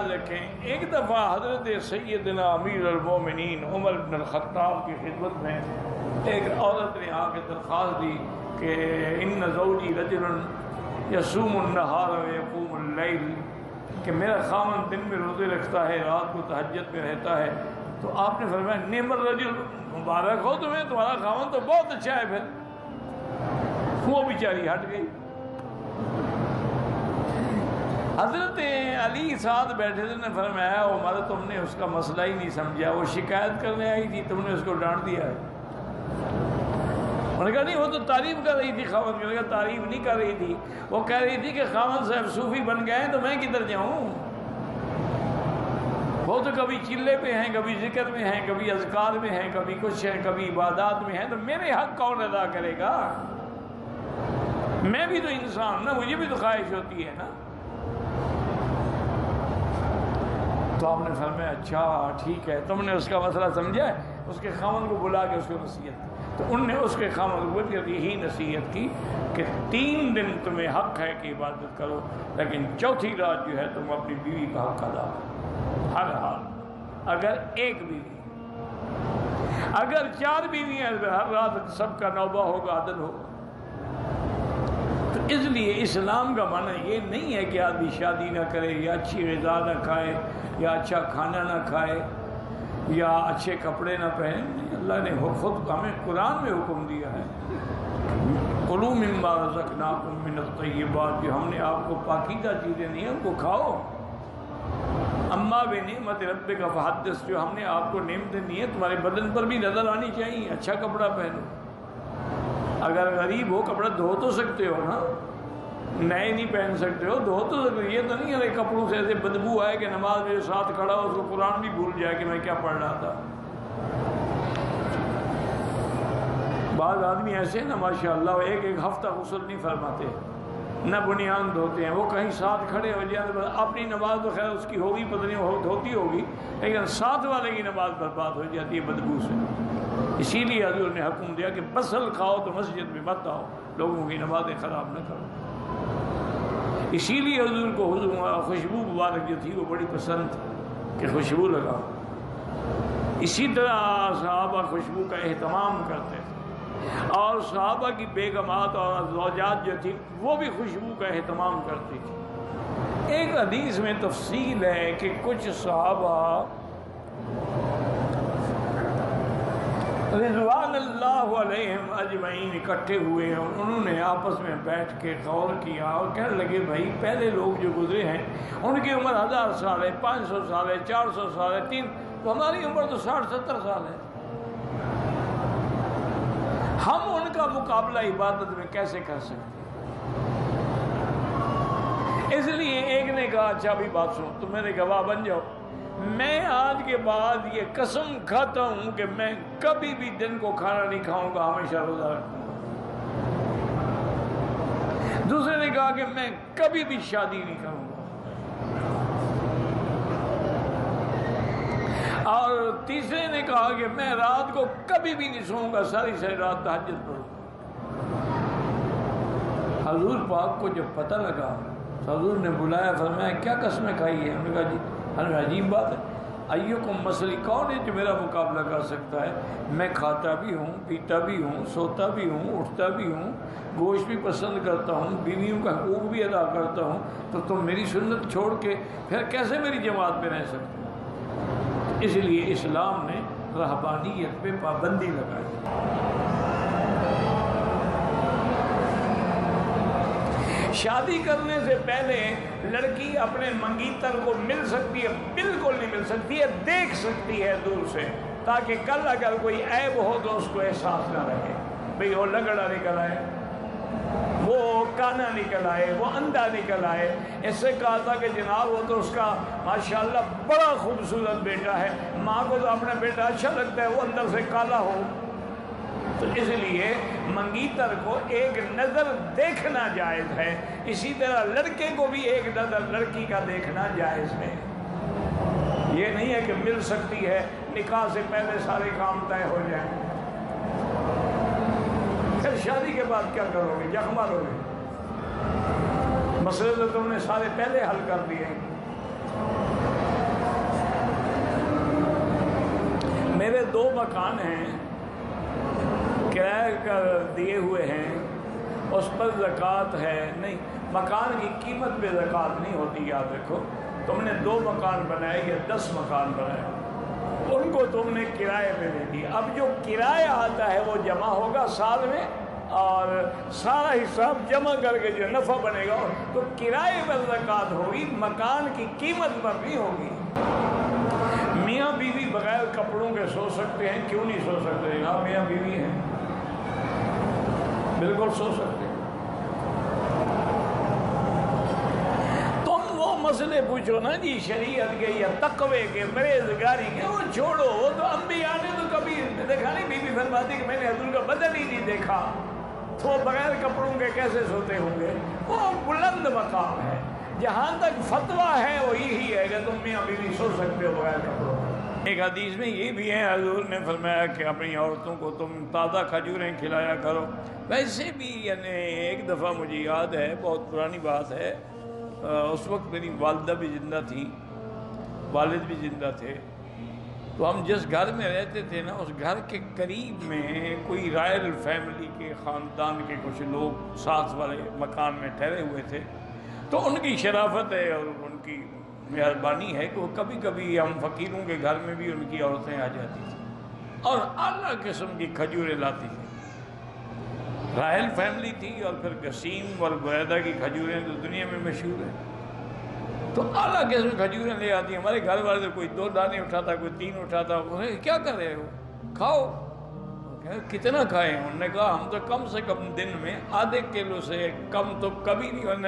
رکھیں، ایک دفعہ حضرت سیدنا امیر المومنین عمر بن الخطاب کی خدمت میں ایک عورت نے آ کے درخواست دی کہ ان زوجی رجل یصوم النہار و یقوم اللیل، کہ میرا خاوند دن میں روزے رکھتا ہے، رات کو تہجد میں رہتا ہے۔ تو آپ نے فرمایا نعم الرجل، مبارک ہو تمہیں، تمہارا خاوند تو بہت اچھا ہے۔ پھر وہ بیچاری ہٹ گئی۔ حضرت علی ساتھ بیٹھے تھے، نے فرمایا عمر تم نے اس کا مسئلہ ہی نہیں سمجھا، وہ شکایت کرنے آئی تھی، تم نے اس کو ڈانٹ دیا ہے۔ انہوں نے کہا نہیں، وہ تو تعریف کر رہی تھی خاوند کی۔ تعریف نہیں کر رہی تھی، وہ کہہ رہی تھی کہ خاوند صاحب صوفی بن گئے ہیں تو میں کدھر جاؤں؟ وہ تو کبھی چلے پہ ہیں، کبھی ذکر میں ہیں، کبھی اذکار میں ہیں، کبھی کچھ ہیں، کبھی عبادات میں ہیں، تو میرے حق کون ادا کرے گا؟ میں بھی تو انسان نا، مجھے بھی تو خواہش ہوتی ہے نا۔ تو آپ نے فرمایا اچھا ٹھیک ہے، تم نے اس کا مسئلہ سمجھا ہے، اس کے خاوند کو بلا کے اس کو نصیحت کی۔ تو ان نے اس کے خاوند کو یہی نصیحت کی کہ 3 دن تمہیں حق ہے کہ عبادت کرو، لیکن چوتھی رات جو ہے تم اپنی بیوی کا حق ادا کرو ہر حال۔ اگر ایک بیوی، اگر 4 بیویاں ہیں، ہر رات سب کا نوبہ ہوگا، عدل ہوگا۔ تو اس لیے اسلام کا معنی یہ نہیں ہے کہ آدمی شادی نہ کرے، یا اچھی غذا نہ کھائے، یا اچھا کھانا نہ کھائے، یا اچھے کپڑے نہ پہنے۔ اللہ نے خود ہمیں قرآن میں حکم دیا ہے کُلُوا مِمَّا رَزَقْنَاكُم مِّنَ الطَّيِّبَاتِ، جو ہم نے آپ کو پاکیزہ چیزیں دی ہیں ان کو کھاؤ۔ اما بِنِعْمَتِ رَبِّكَ فَحَدِّثْ، جو ہم نے آپ کو نعمتیں دی ہیں تمہارے بدن پر بھی نظر آنی چاہیے، اچھا کپڑا پہنو۔ اگر غریب ہو کپڑا دھو تو سکتے ہو نا، نئے نہیں پہن سکتے ہو، دھو تو سکتے ہو۔ یہ تو نہیں ہے کپڑوں سے ایسے بدبو آئے کہ نماز میرے ساتھ کھڑا ہو اس کو قرآن بھی بھول جائے کہ میں کیا پڑھ رہا تھا۔ بعض آدمی ایسے نا ماشاءاللہ ایک ہفتہ غسل نہیں فرماتے، نہ بنیان دھوتے ہیں، وہ کہیں ساتھ کھڑے ہو جائیں، اپنی نماز تو خیر اس کی ہوگی، پتہ نہیں دھوتی ہوگی، لیکن ساتھ والے کی نماز برباد ہو جاتی ہے بدبو سے۔ اسی لیے حضور نے حکم دیا کہ بسل کھاؤ تو مسجد میں مت آؤ، لوگوں کی نمازیں خراب نہ کرو۔ اسی لیے حضور کو خوشبو مبارک جو تھی وہ بڑی پسند تھی کہ خوشبو لگاؤ۔ اسی طرح صحابہ خوشبو کا اہتمام کرتے تھے، اور صحابہ کی بیگمات اور زوجات جو تھی وہ بھی خوشبو کا اہتمام کرتی تھی۔ ایک حدیث میں تفصیل ہے کہ کچھ صحابہ رضوان اللہ علیہم اجمعین اکٹھے ہوئے ہیں، اور انہوں نے آپس میں بیٹھ کے غور کیا اور کہنے لگے بھائی پہلے لوگ جو گزرے ہیں ان کی عمر 1000 سال ہے، 500 سال ہے، 400 سال ہے، 3، تو ہماری عمر تو 60-70 سال ہے۔ ہم ان کا مقابلہ عبادت میں کیسے کر سکتے ہیں؟ اس لیے ایک نے کہا اچھا بھی بات سنو، تم میرے گواہ بن جاؤ، میں آج کے بعد یہ قسم کھاتا ہوں کہ میں کبھی بھی دن کو کھانا نہیں کھاؤں گا، ہمیشہ روزہ رکھوں گا۔ دوسرے نے کہا کہ میں کبھی بھی شادی نہیں کروں گا، اور تیسرے نے کہا کہ میں رات کو کبھی بھی نہیں سوؤں گا، ساری رات تہجد پڑھوں گا۔ حضور پاک کو جب پتہ لگا تو حضور نے بلایا، فرمایا کیا قسمیں کھائی ہے؟ ہم نے کہا جی ہمیں عجیب بات ہے، ایوکم مسئلہ کون ہے جو میرا مقابلہ کر سکتا ہے؟ میں کھاتا بھی ہوں، پیتا بھی ہوں، سوتا بھی ہوں، اٹھتا بھی ہوں، گوشت بھی پسند کرتا ہوں، بیویوں کا حقوق بھی ادا کرتا ہوں، تو تم میری سنت چھوڑ کے پھر کیسے میری جماعت میں رہ سکتے ہو؟ اس لیے اسلام نے رہبانیت پہ پابندی لگائی۔ شادی کرنے سے پہلے لڑکی اپنے منگیتر کو مل سکتی ہے، بالکل نہیں مل سکتی ہے، دیکھ سکتی ہے دور سے، تاکہ کل اگر کوئی عیب ہو تو اس کو احساس نہ رہے، بھئی وہ لگڑا نکل آئے، وہ کانا نکل آئے، وہ اندھا نکل آئے۔ اس سے کہا تھا کہ جناب وہ تو اس کا ماشاءاللہ بڑا خوبصورت بیٹا ہے، ماں کو تو اپنا بیٹا اچھا لگتا ہے، وہ اندر سے کالا ہو۔ تو اس لیے منگیتر کو ایک نظر دیکھنا جائز ہے، اسی طرح لڑکے کو بھی ایک نظر لڑکی کا دیکھنا جائز ہے۔ یہ نہیں ہے کہ مل سکتی ہے، نکاح سے پہلے سارے کام طے ہو جائیں، پھر شادی کے بعد کیا کرو گے؟ جخ مارو گے؟ مسئلے تو تم نے سارے پہلے حل کر دیے۔ میرے 2 مکان ہیں کرایہ کا دیے ہوئے ہیں، اس پر زکوٰۃ ہے نہیں، مکان کی قیمت پہ زکوٰۃ نہیں ہوتی، یاد رکھو۔ تم نے 2 مکان بنائے یا 10 مکان بنائے، ان کو تم نے کرائے پہ دے دی، اب جو کرایہ آتا ہے وہ جمع ہوگا سال میں، اور سارا حساب جمع کر کے جو نفع بنے گا تو کرائے پر زکوٰۃ ہوگی، مکان کی قیمت پر نہیں ہوگی۔ میاں بیوی بغیر کپڑوں کے سو سکتے ہیں، کیوں نہیں سو سکتے؟ ہاں میاں بیوی ہیں، بالکل سو سکتے ہیں۔ تم وہ مسئلے پوچھو نا جی شریعت کے یا تقوی کے، پرہیزگاری کے، وہ چھوڑو، وہ تو انبیاء نے تو کبھی دیکھا نہیں۔ بی بی فرماتی کہ میں نے حضور کا بدن ہی نہیں دیکھا، تو وہ بغیر کپڑوں کے کیسے سوتے ہوں گے؟ وہ بلند مقام ہے۔ جہاں تک فتویٰ ہے وہ یہی ہے کہ تم میاں بیوی سو سکتے ہو بغیر کپڑوں کے۔ ایک حدیث میں یہ بھی ہے، حضور نے فرمایا کہ اپنی عورتوں کو تم تازہ کھجوریں کھلایا کرو۔ ویسے بھی یعنی ایک دفعہ مجھے یاد ہے، بہت پرانی بات ہے، اس وقت میری والدہ بھی زندہ تھیں، والد بھی زندہ تھے، تو ہم جس گھر میں رہتے تھے نا، اس گھر کے قریب میں کوئی رائل فیملی کے خاندان کے کچھ لوگ ساتھ والے مکان میں ٹھہرے ہوئے تھے، تو ان کی شرافت ہے اور ان کی مہربانی ہے کہ وہ کبھی کبھی ہم فقیروں کے گھر میں بھی ان کی عورتیں آ جاتی تھیں اور اعلیٰ قسم کی کھجوریں لاتی تھیں۔ رائل فیملی تھی، اور پھر قسیم اور بریدہ کی کھجوریں تو دنیا میں مشہور ہیں، تو اعلیٰ قسم کھجوریں لے آتی ہیں۔ ہمارے گھر والے کوئی 2 دانے اٹھاتا، کوئی 3 اٹھاتا، کیا کر رہے ہو؟ کھاؤ۔ کتنا کھائیں؟ انہوں نے کہا ہم تو کم سے کم دن میں ½ کلو سے کم تو کبھی نہیں، ورنہ